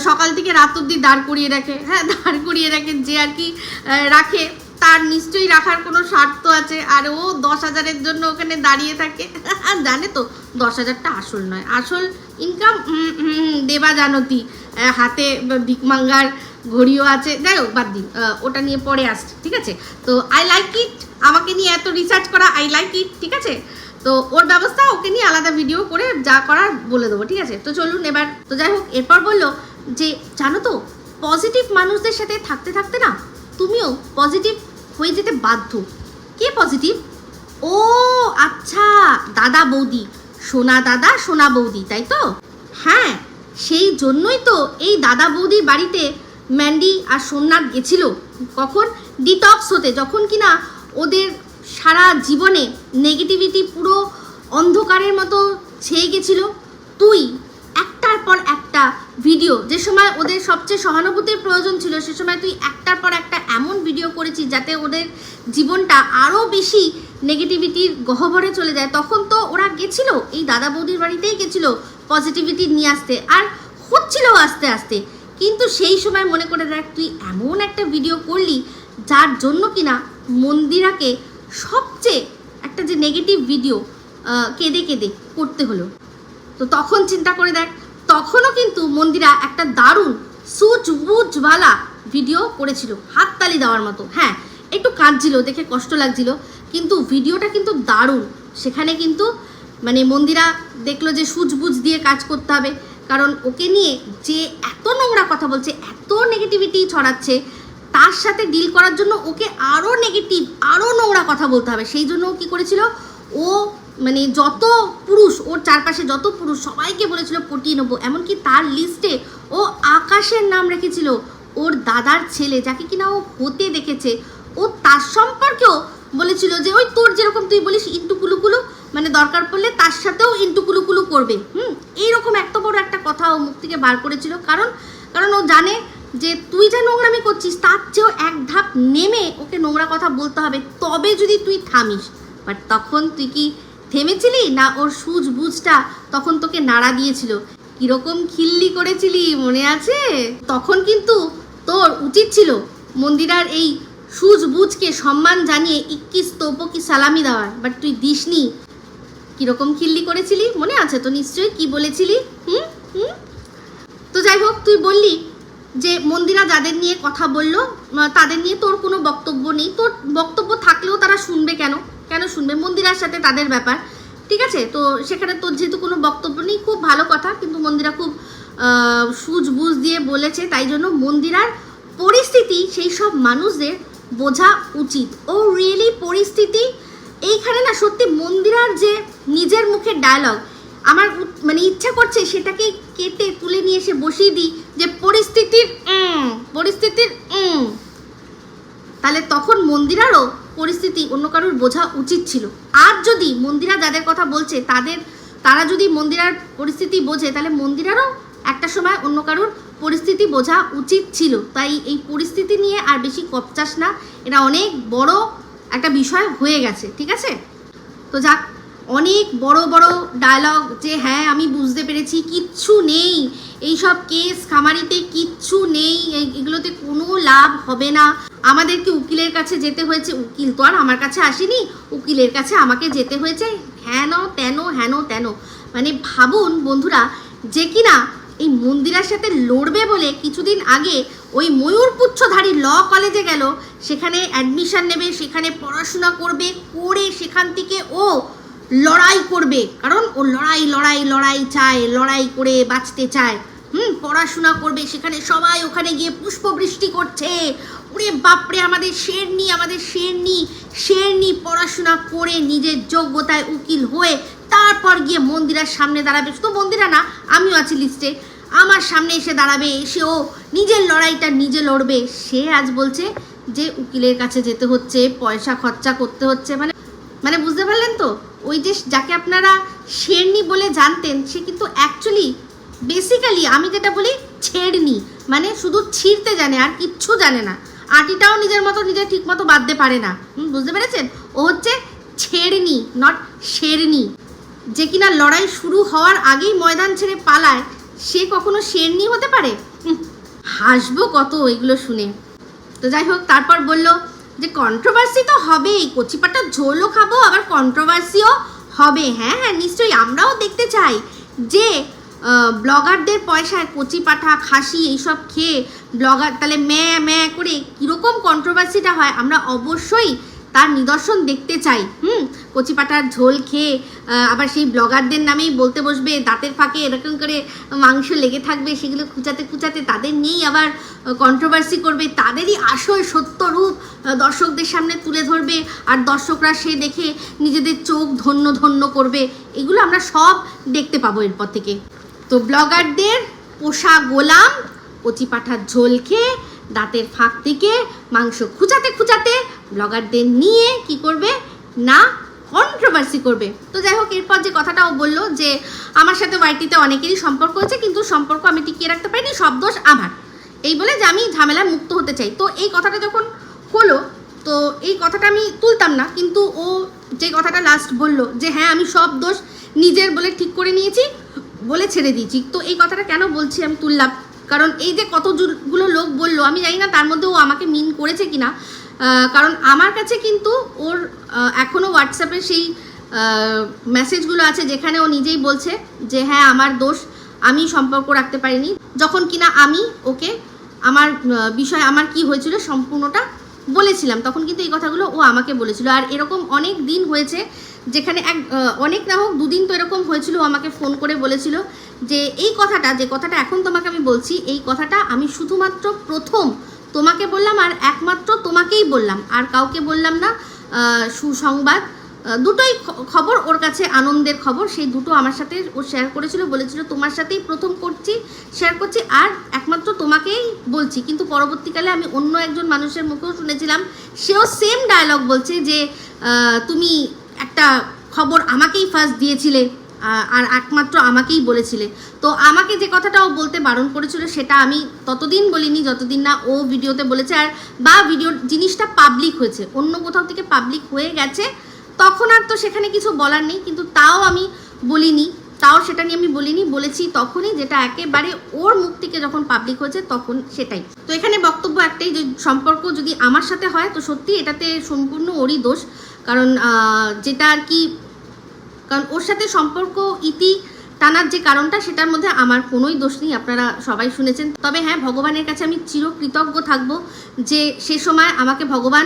সকাল থেকে রাত অবধি দাঁড় করিয়ে রাখে, হ্যাঁ দাঁড় করিয়ে রাখে, যে আর কি রাখে তার নিশ্চয়ই রাখার কোনো স্বার্থ আছে, আর ও 10,000-এর জন্য ওখানে দাঁড়িয়ে থাকে। জানে তো 10,000টা আসল নয়, আসল ইনকাম দেবা জানতি, হাতে ভিকমাঙ্গার ঘড়িও আছে। যাই হোক, বাদ দিন, ওটা নিয়ে পরে আসছে, ঠিক আছে? তো আই লাইক ইট, আমাকে নিয়ে এত রিসার্চ করা, আই লাইক ইট, ঠিক আছে? তো ওর ব্যবস্থা, ওকে নিয়ে আলাদা ভিডিও করে যা করার বলে দেবো, ঠিক আছে? তো চলুন এবার। তো যাই হোক, এরপর বললো যে জানো তো, পজিটিভ মানুষদের সাথে থাকতে থাকতে না তুমিও পজিটিভ হয়ে যেতে বাধ্য। কে পজিটিভ? ও আচ্ছা, দাদা বৌদি, সোনা দাদা সোনা বৌদি, তাই তো? হ্যাঁ, সেই জন্যই তো এই দাদা বৌদির বাড়িতে ম্যান্ডি আর সোমনাথ গেছিল। কখন? ডিটক্স হতে, যখন কিনা ওদের সারা জীবনে নেগেটিভিটি পুরো অন্ধকারের মতো ছেয়ে গেছিল। তুই একটার পর একটা ভিডিও, যে সময় ওদের সবচেয়ে সহানুভূতির প্রয়োজন ছিল, সে সময় তুই একটার পর একটা এমন ভিডিও করেছিস যাতে ওদের জীবনটা আরও বেশি নেগেটিভিটির গহ্বরে চলে যায়। তখন তো ওরা গেছিল, এই দাদা বৌদির বাড়িতেই গেছিলো পজিটিভিটি নিয়ে আসতে, আর হচ্ছিল আস্তে আস্তে। কিন্তু সেই সময় মনে করে দেখ, তুই এমন একটা ভিডিও করলি যার জন্য কিনা মন্দিরাকে সবচেয়ে একটা যে নেগেটিভ ভিডিও কেঁদে কেঁদে করতে হলো। তো তখন চিন্তা করে দেখ, তখনও কিন্তু মন্দিরা একটা দারুণ সুচবুজওয়ালা ভিডিও করেছিল, হাততালি দেওয়ার মতো। হ্যাঁ, একটু কাঁদছিল, দেখে কষ্ট লাগছিল, কিন্তু ভিডিওটা কিন্তু দারুণ। সেখানে কিন্তু মানে মন্দিরা দেখলো যে সুচবুজ দিয়ে কাজ করতে হবে, কারণ ওকে নিয়ে যে এত নোংরা কথা বলছে, এত নেগেটিভিটি ছড়াচ্ছে, তার সাথে ডিল করার জন্য ওকে আরও নেগেটিভ, আরও নোংরা কথা বলতে হবে। সেই জন্য ও কী করেছিল, ও মানে যত পুরুষ, ওর চারপাশে যত পুরুষ সবাইকে বলেছিল পটিয়ে নেবো। এমনকি তার লিস্টে ও আকাশের নাম রেখেছিল, ওর দাদার ছেলে যাকে কিনা ও হতে দেখেছে, ও তার সম্পর্কেও বলেছিল যে ওই তোর যেরকম তুই বলিস ইন্টু কুলুকুলু, মানে দরকার পড়লে তার সাথেও ইন্টু কুলুকুলু করবে। এইরকম এত বড় একটা কথা ও মুখ থেকে বার করেছিল, কারণ ও জানে যে তুই যা নোংরামি করছিস তার চেয়েও এক ধাপ নেমে ওকে নোংরা কথা বলতে হবে, তবে যদি তুই থামিস। বাট তখন তুই কি থেমেছিলি না? ওর সুঝবুঝটা তখন তোকে নাড়া দিয়েছিল, কিরকম খিল্লি করেছিলি মনে আছে? তখন কিন্তু তোর উচিত ছিল মন্দিরার এই সুঝবুঝকে সম্মান জানিয়ে 21 তোপো কি সালামি দেওয়ার, বাট তুই দিসনি। কিরকম খিল্লি করেছিলি মনে আছে তো নিশ্চয়ই, কি বলেছিলি? তো যাই হোক, তুই বললি যে মন্দিরা যাদের নিয়ে কথা বললো তাদের নিয়ে তোর কোনো বক্তব্য নেই। তোর বক্তব্য থাকলেও তারা শুনবে কেন? কেন শুনবে? মন্দিরার সাথে তাদের ব্যাপার, ঠিক আছে? তো সেখানে তোর যেহেতু কোনো বক্তব্য নেই, খুব ভালো কথা। কিন্তু মন্দিরা খুব সুঝবুঝ দিয়ে বলেছে, তাই জন্য মন্দিরার পরিস্থিতি সেই সব মানুষদের বোঝা উচিত। ও রিয়েলি পরিস্থিতি এইখানে না, সত্যি মন্দিরার যে নিজের মুখের ডায়লগ, আমার মানে ইচ্ছা করছে সেটাকে কেটে তুলে নিয়ে এসে বসিয়ে দিই যে পরিস্থিতির তাহলে তখন মন্দিরারও পরিস্থিতি অন্য কারোর বোঝা উচিত ছিল। আর যদি মন্দিরা যাদের কথা বলছে তারা যদি মন্দিরার পরিস্থিতি বোঝে, তাহলে মন্দিরারও একটা সময় অন্য কারোর পরিস্থিতি বোঝা উচিত ছিল। তাই এই পরিস্থিতি নিয়ে আর বেশি কপচাস না, এটা অনেক বড় একটা বিষয় হয়ে গেছে, ঠিক আছে? তো যাক, অনেক বড় বড় ডায়লগ যে হ্যাঁ আমি বুঝতে পেরেছি, কিচ্ছু নেই এইসব কেস খামারিতে, কিচ্ছু নেই, এগুলোতে কোনো লাভ হবে না, আমাদেরকে উকিলের কাছে যেতে হয়েছে, উকিল তো আর আমার কাছে আসেনি, উকিলের কাছে আমাকে যেতে হয়েছে, হেন তেন। মানে ভাবুন বন্ধুরা, যে কিনা এই মন্দিরার সাথে লড়বে বলে কিছুদিন আগে ওই ময়ূরপুচ্ছধারী ল কলেজে গেল, সেখানে অ্যাডমিশন নেবে, সেখানে পড়াশোনা করবে, করে সেখান থেকে ও লড়াই করবে, কারণ ও লড়াই চায়, লড়াই করে বাঁচতে চায়। পড়াশোনা করবে, সেখানে সবাই ওখানে গিয়ে পুষ্পবৃষ্টি করছে, ওরে বাপরে আমাদের শেরনি পড়াশোনা করে নিজের যোগ্যতায় উকিল হয়ে তারপর গিয়ে মন্দিরার সামনে দাঁড়াবে। শুধু মন্দিরা না, আমিও আছি লিস্টে, আমার সামনে এসে দাঁড়াবে, এসে ও নিজের লড়াইটা নিজে লড়বে। সে আজ বলছে যে উকিলের কাছে যেতে হচ্ছে, পয়সা খরচা করতে হচ্ছে। মানে বুঝতে পারলেন তো? ওই যে যাকে আপনারা শেরনি বলে জানতেন, সে কিন্তু অ্যাকচুয়ালি বেসিক্যালি আমি যেটা বলি ছেড়নি, মানে শুধু ছিঁড়তে জানে আর কিচ্ছু জানে না, আটিটাও নিজের ঠিক মতো বাঁধতে পারে না। বুঝতে পেরেছেন? ও হচ্ছে ছেড়নি, নট শেরনি। যে কিনা লড়াই শুরু হওয়ার আগেই ময়দান ছেড়ে পালায়, সে কখনো শেরনি হতে পারে? হাসবো কত এগুলো শুনে। তো যাই হোক, তারপর বলল যে কন্ট্রোভার্সি তো হবেই, কচিপাটা ঝোলও খাবো, আবার কন্ট্রোভার্সিও হবে। হ্যাঁ নিশ্চয়ই, আমরাও দেখতে চাই যে ব্লগারদের পয়সায় কচি পাঠা খাসি এইসব খেয়ে ব্লগার তাহলে ম্যাঁ করে কীরকম কন্ট্রোভার্সিটা হয়, আমরা অবশ্যই তার নিদর্শন দেখতে চাই। কচি পাঠার ঝোল খেয়ে আবার সেই ব্লগারদের নামেই বলতে বসবে, দাঁতের ফাঁকে এরকম করে মাংস লেগে থাকবে, সেগুলো খুঁচাতে তাদের নিয়েই আবার কন্ট্রোভার্সি করবে, তাদেরই আসল সত্য রূপ দর্শকদের সামনে তুলে ধরবে, আর দর্শকরা সে দেখে নিজেদের চোখ ধন্য করবে। এগুলো আমরা সব দেখতে পাবো এরপর থেকে। তো ব্লগারদের পোষা গোলাম কচি পাঠার ঝোল খেয়ে দাঁতের ফাঁক থেকে মাংস খুঁচাতে ব্লগারদের নিয়ে কি করবে না, কন্ট্রোভার্সি করবে। তো যাই হোক, এরপর যে কথাটাও বললো যে আমার সাথে ওয়াইটিতে অনেকেরই সম্পর্ক হয়েছে, কিন্তু সম্পর্ক আমি টিকিয়ে রাখতে পারিনি, সব দোষ আমার, এই বলে যে আমি ঝামেলায় মুক্ত হতে চাই। তো এই কথাটা যখন হলো, তো এই কথাটা আমি তুলতাম না, কিন্তু ও যে কথাটা লাস্ট বললো যে হ্যাঁ আমি সব দোষ নিজের বলে ঠিক করে নিয়েছি, বলে ছেড়ে দিয়েছি। তো এই কথাটা কেন বলছি আমি তুললাম, কারণ এই যে কতগুলো লোক বললো, আমি জানি না তার মধ্যে ও আমাকে মিন করেছে কিনা, কারণ আমার কাছে কিন্তু ওর এখনও হোয়াটসঅ্যাপে সেই মেসেজগুলো আছে যেখানে ও নিজেই বলছে যে হ্যাঁ আমার দোষ, আমি সম্পর্ক রাখতে পারিনি, যখন কিনা আমি ওকে আমার বিষয় আমার কি হয়েছিল সম্পূর্ণটা বলেছিলাম, তখন কিন্তু এই কথাগুলো ও আমাকে বলেছিল। আর এরকম অনেক দিন হয়েছে যেখানে অনেক না হোক 2 দিন তো এরকম হয়েছিল, ও আমাকে ফোন করে বলেছিল যে এই কথাটা, যে কথাটা এখন তোমাকে আমি বলছি, এই কথাটা আমি শুধুমাত্র প্রথম তোমাকে বললাম আর একমাত্র তোমাকেই বললাম, আর কাউকে বললাম না। সুসংবাদ দুটোই খবর ওর কাছে আনন্দের খবর, সেই দুটো আমার সাথে ও শেয়ার করেছিল, বলেছিল তোমার সাথেই প্রথম শেয়ার করছি আর একমাত্র তোমাকেই বলছি। কিন্তু পরবর্তীকালে আমি অন্য একজন মানুষের মুখেও শুনেছিলাম, সেও সেম ডায়লগ বলছে যে তুমি একটা খবর আমাকেই ফার্স্ট দিয়েছিলে আর একমাত্র আমাকেই বলেছিলে। তো আমাকে যে কথাটা ও বলতে বারণ করেছিল সেটা আমি ততদিন বলিনি যতদিন না ও ভিডিওতে বলেছে, আর বা ভিডিও জিনিসটা পাবলিক হয়েছে, অন্য কোথাও থেকে পাবলিক হয়ে গেছে, তখন আর তো সেখানে কিছু বলার নেই, কিন্তু তাও আমি বলিনি, তাও সেটা নিয়ে আমি বলিনি, বলেছি তখনই যেটা একেবারে ওর মুখ থেকে যখন পাবলিক হয়েছে তখন সেটাই। তো এখানে বক্তব্য একটাই, যে সম্পর্ক যদি আমার সাথে হয় তো সত্যি এটাতে সম্পূর্ণ ওরই দোষ, কারণ যেটা আর কি, কারণ ওর সাথে সম্পর্ক ইতি টানার যে কারণটা সেটার মধ্যে আমার কোনোই দোষ নেই, আপনারা সবাই শুনেছেন। তবে হ্যাঁ, ভগবানের কাছে আমি চিরকৃতজ্ঞ থাকব যে সে সময় আমাকে ভগবান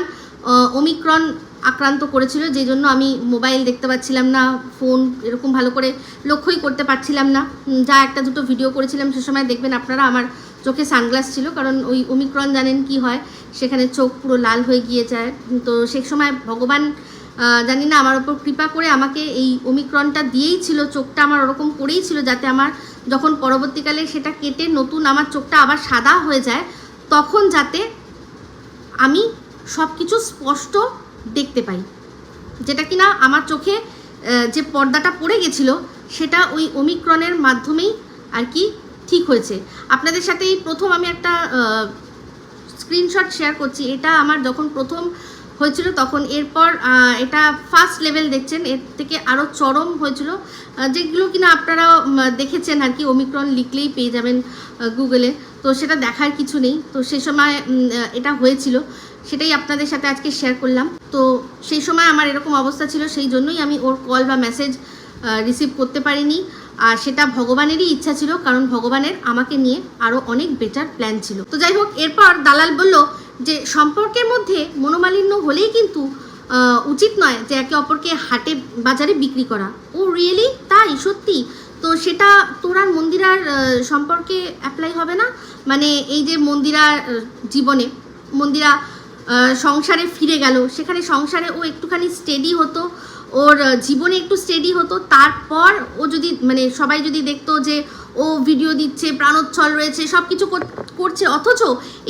ওমিক্রন আক্রান্ত করেছিল, যে জন্য আমি মোবাইল দেখতে পাচ্ছিলাম না, ফোন এরকম ভালো করে লক্ষ্যই করতে পারছিলাম না। যা একটা দুটো ভিডিও করেছিলাম সে সময় দেখবেন আপনারা আমার চোখে সানগ্লাস ছিল, কারণ ওই ওমিক্রন জানেন কি হয়, সেখানে চোখ পুরো লাল হয়ে গিয়ে যায়। তো সে সময় ভগবান জানি না আমার ওপর কৃপা করে আমাকে এই ওমিক্রনটা দিয়েই ছিল, চোখটা আমার ওরকম করেই ছিল যাতে আমার যখন পরবর্তীকালে সেটা কেটে নতুন আমার চোখটা আবার সাদা হয়ে যায়, তখন যাতে আমি সব কিছু স্পষ্ট দেখতে পাই, যেটা কিনা আমার চোখে যে পর্দাটা পড়ে গেছিলো সেটা ওই ওমিক্রনের মাধ্যমেই আর কি ঠিক হয়েছে। আপনাদের সাথে এই প্রথম আমি একটা স্ক্রিনশট শেয়ার করছি, এটা আমার যখন প্রথম হয়েছিল তখন, এরপর এটা ফার্স্ট লেভেল দেখছেন, এর থেকে আরও চরম হয়েছিল, যেগুলো কিনা আপনারা দেখেছেন আর কি, ওমিক্রন লিখলেই পেয়ে যাবেন গুগলে, তো সেটা দেখার কিছু নেই। তো সে সময় এটা হয়েছিল, সেটাই আপনাদের সাথে আজকে শেয়ার করলাম। তো সেই সময় আমার এরকম অবস্থা ছিল, সেই জন্যই আমি ওর কল বা মেসেজ রিসিভ করতে পারিনি, আর সেটা ভগবানেরই ইচ্ছা ছিল, কারণ ভগবানের আমাকে নিয়ে আরও অনেক বেটার প্ল্যান ছিল। তো যাই হোক, এরপর দালাল বলল যে সম্পর্কের মধ্যে মনোমালিন্য হলেই কিন্তু উচিত নয় যে একে অপরকে হাটে বাজারে বিক্রি করা। ও রিয়েলি তাই? সত্যি? তো সেটা তোর আর মন্দিরার সম্পর্কে অ্যাপ্লাই হবে না? মানে এই যে মন্দিরার জীবনে, মন্দিরা সংসারে ফিরে গেল, সেখানে সংসারে ও একটুখানি স্টেডি হতো, ওর জীবনে একটু স্টেডি হতো, তারপর ও যদি মানে সবাই যদি দেখতো যে ও ভিডিও দিচ্ছে, প্রাণোচ্ছল রয়েছে, সব কিছু করছে, অথচ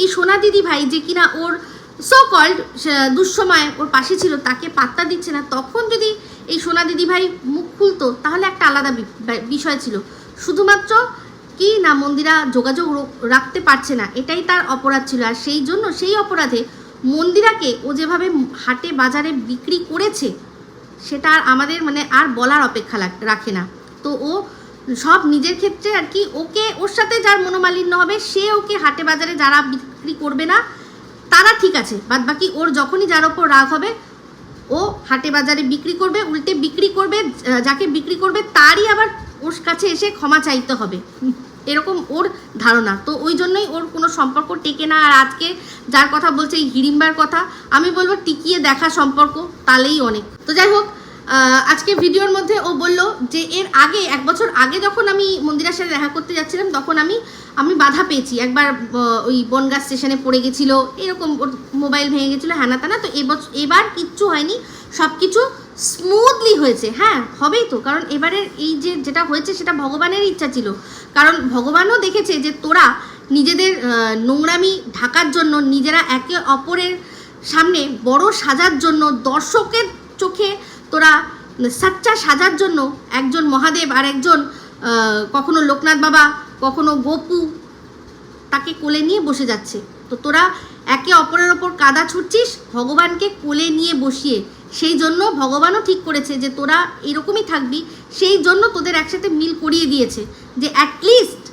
এই সোনা দিদি ভাই যে কিনা ওর সো কল্ড দুঃসময় ওর পাশে ছিল তাকে পাত্তা দিচ্ছে না, তখন যদি এই সোনা দিদি ভাই মুখ খুলতো তাহলে একটা আলাদা বিষয় ছিল। শুধুমাত্র কি না মন্দিরা যোগাযোগ রাখতে পারছে না, এটাই তার অপরাধ ছিল, আর সেই জন্য সেই অপরাধে মন্দিরাকে ও যেভাবে হাটে বাজারে বিক্রি করেছে সেটা আর আমাদের মানে আর বলার অপেক্ষা রাখে না। তো ও সব নিজের ক্ষেত্রে আর কি, ওকে ওর সাথে যার মনোমালিন্য হবে সে ওকে হাটে বাজারে যারা বিক্রি করবে না তারা ঠিক আছে, বাদ বাকি ওর যখনই যার ওপর রাগ হবে ও হাটে বাজারে বিক্রি করবে, উল্টে বিক্রি করবে, যাকে বিক্রি করবে তারই আবার ওর কাছে এসে ক্ষমা চাইতে হবে, এরকম ওর ধারণা। তো ওই জন্যই ওর কোনো সম্পর্ক টেকে না। আর আজকে যার কথা বলছে এই হিড়িম্বার কথা, আমি বলবো টিকিয়ে দেখা সম্পর্ক তাহলেই অনেক। তো যাই হোক, আজকে ভিডিওর মধ্যে ও বলল যে এর আগে 1 বছর আগে যখন আমি মন্দিরার সাথে দেখা করতে যাচ্ছিলাম তখন আমি বাধা পেয়েছি, একবার ওই বনগাঁ স্টেশনে পড়ে গেছিলো, এরকম ওর মোবাইল ভেঙে গেছিলো, হ্যানা তানা। তো এবার কিচ্ছু হয়নি, সব কিছু স্মুথলি হয়েছে। হ্যাঁ, হবেই তো, কারণ এবারের এই যেটা হয়েছে সেটা ভগবানের ইচ্ছা ছিল, কারণ ভগবানও দেখেছে যে তোরা নিজেদের নোংরামি ঢাকার জন্য, নিজেরা একে অপরের সামনে বড় সাজার জন্য, দর্শকের চোখে তোরা সাচ্চা সাজার জন্য একজন মহাদেব আর একজন কখনো লোকনাথ বাবা কখনো গোপু তাকে কোলে নিয়ে বসে যাচ্ছে। তো তোরা একে অপরের ওপর কাদা ছুটছিস ভগবানকে কোলে নিয়ে বসিয়ে, সেই জন্য ভগবানও ঠিক করেছে যে তোরা এরকমই থাকবি, সেই জন্য তোদের একসাথে মিল করিয়ে দিয়েছে যে অ্যাটলিস্ট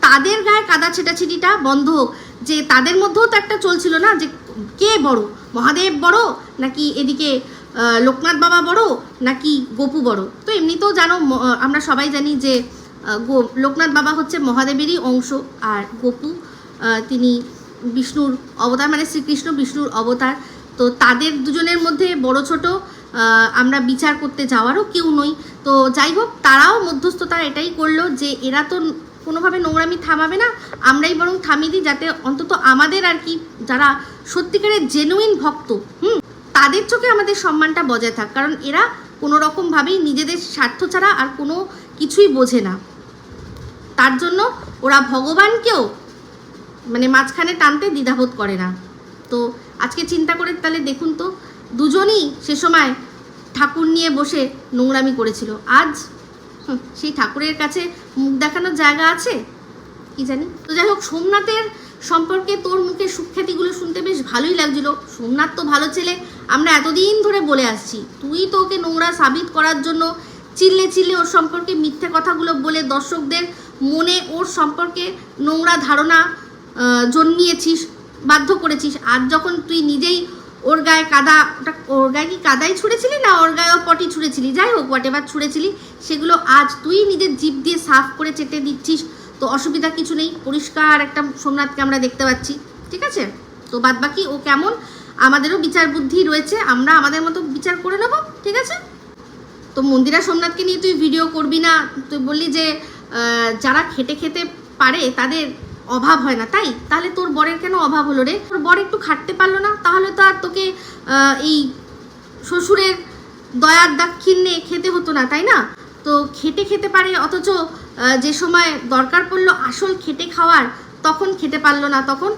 তাদের গায়ে কাদা ছেটাছেটিটা বন্ধ হোক। যে তাদের মধ্যেও তো একটা চলছিল না যে কে বড়, মহাদেব বড় নাকি এদিকে লোকনাথ বাবা বড় নাকি গোপু বড়। তো এমনিতেও জানো, আমরা সবাই জানি যে লোকনাথ বাবা হচ্ছে মহাদেবেরই অংশ, আর গোপু তিনি বিষ্ণুর অবতার, মানে শ্রীকৃষ্ণ বিষ্ণুর অবতার। তো তাদের দুজনের মধ্যে বড় ছোট আমরা বিচার করতে যাওয়ারও কেউ নই। তো যাই হোক, তারাও মধ্যস্থতা এটাই করলো যে এরা তো কোনোভাবে নোংরামি থামাবে না, আমরাই বরং থামিয়ে দিই, যাতে অন্তত আমাদের আর কি যারা সত্যিকারের জেনুইন ভক্ত তাদের চোখে আমাদের সম্মানটা বজায় থাক, কারণ এরা কোনো রকমভাবেই নিজেদের স্বার্থ ছাড়া আর কোনো কিছুই বোঝে না। তার জন্য ওরা ভগবানকেও মানে মাঝখানে টানতে দ্বিধাবোধ করে না। তো আজকে চিন্তা করে তাহলে দেখুন তো, দুজনই সে সময় ঠাকুর নিয়ে বসে নোংরামি করেছিল, আজ সেই ঠাকুরের কাছে মুখ দেখানোর জায়গা আছে কি জানি। তো যাই হোক, সোমনাথের সম্পর্কে তোর মুখে সুখ্যাতিগুলো শুনতে বেশ ভালোই লাগছিল। সোমনাথ তো ভালো ছেলে, আমরা এতদিন ধরে বলে আসছি। তুই তো ওকে নোংরা সাবিত করার জন্য চিল্লে চিল্লে ওর সম্পর্কে মিথ্যে কথাগুলো বলে দর্শকদের মনে ওর সম্পর্কে নোংরা ধারণা জন্মিয়েছিস, বাধ্য করেছিস। আর যখন তুই নিজেই ওর গায়ে কাদা, ওটা ওর গায়ে কি কাদাই ছুঁড়েছিলি না ওর গায়েও পটি ছুঁড়েছিলি, যাই হোক হোয়াট এভার ছুঁড়েছিলি, সেগুলো আজ তুই নিজের জিভ দিয়ে সাফ করে চেটে দিচ্ছিস। তো অসুবিধা কিছু নেই, পরিষ্কার একটা সোমনাথকে আমরা দেখতে পাচ্ছি, ঠিক আছে? তো বাদ বাকি ও কেমন, আমাদেরও বিচার বুদ্ধি রয়েছে, আমরা আমাদের মতো বিচার করে নেবো, ঠিক আছে? তো মন্দিরা সোমনাথকে নিয়ে তুই ভিডিও করবি না, তুই বললি যে যারা খেটে খেতে পারে তাদের অভাব হয় না, তাই? তাহলে তোর বরের কেন অভাব হলো রে? তোর বর একটু খাটতে পারলো না, তাহলে তো আর তোকে এই শ্বশুরের দয়ার দাক্ষিণ্যে খেতে হতো না, তাই না? তো খেটে খেতে পারে, অথচ যে সময় দরকার পড়লো আসল খেটে খাওয়ার তখন খেতে পারলো না, তখন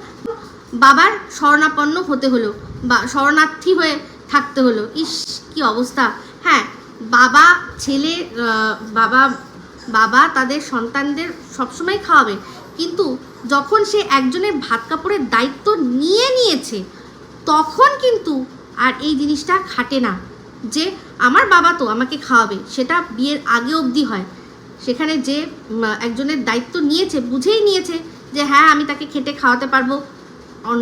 বাবার শরণাপন্ন হতে হলো বা শরণার্থী হয়ে থাকতে হলো। ইস কি অবস্থা! হ্যাঁ, বাবা ছেলে বাবা তাদের সন্তানদের সবসময় খাওয়াবে, কিন্তু যখন সে একজনের ভাত কাপড়ের দায়িত্ব নিয়েছে তখন কিন্তু আর এই জিনিসটা খাটে না যে আমার বাবা তো আমাকে খাওয়াবে, সেটা বিয়ের আগে অবধি হয়। সেখানে যে একজনের দায়িত্ব নিয়েছে, বুঝেই নিয়েছে যে হ্যাঁ আমি তাকে খেটে খাওয়াতে পারবো,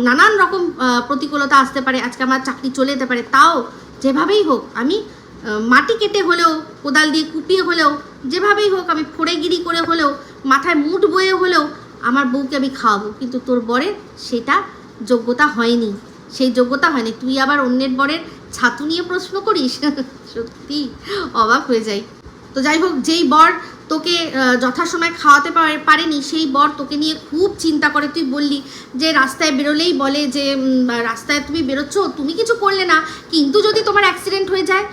নানান রকম প্রতিকূলতা আসতে পারে, আজকে আমার চাকরি চলে যেতে পারে, তাও যেভাবেই হোক আমি মাটি কেটে হলেও, কোদাল দিয়ে কুপিয়ে হলেও, যেভাবেই হোক আমি ফোড়েগিরি করে হলেও, মাথায় মুঠ বয়ে হলেও আমার বউকে আমি খাওয়াবো। কিন্তু তোর বরের সেটা যোগ্যতা হয়নি, সেই যোগ্যতা হয়নি। তুই আবার অন্যের বরের ছাতু নিয়ে প্রশ্ন করিস, সত্যি অবাক হয়ে যাই। তো যাই হোক, যেই বর তোকে যথাসময় খাওয়াতে পারেনি সেই বর তোকে নিয়ে খুব চিন্তা করে। তুই বললি যে রাস্তায় বেরোলেই বলে যে রাস্তায় তুমি বেরোচ্ছ, তুমি কিছু করলে না, কিন্তু যদি তোমার অ্যাক্সিডেন্ট হয়ে যায়,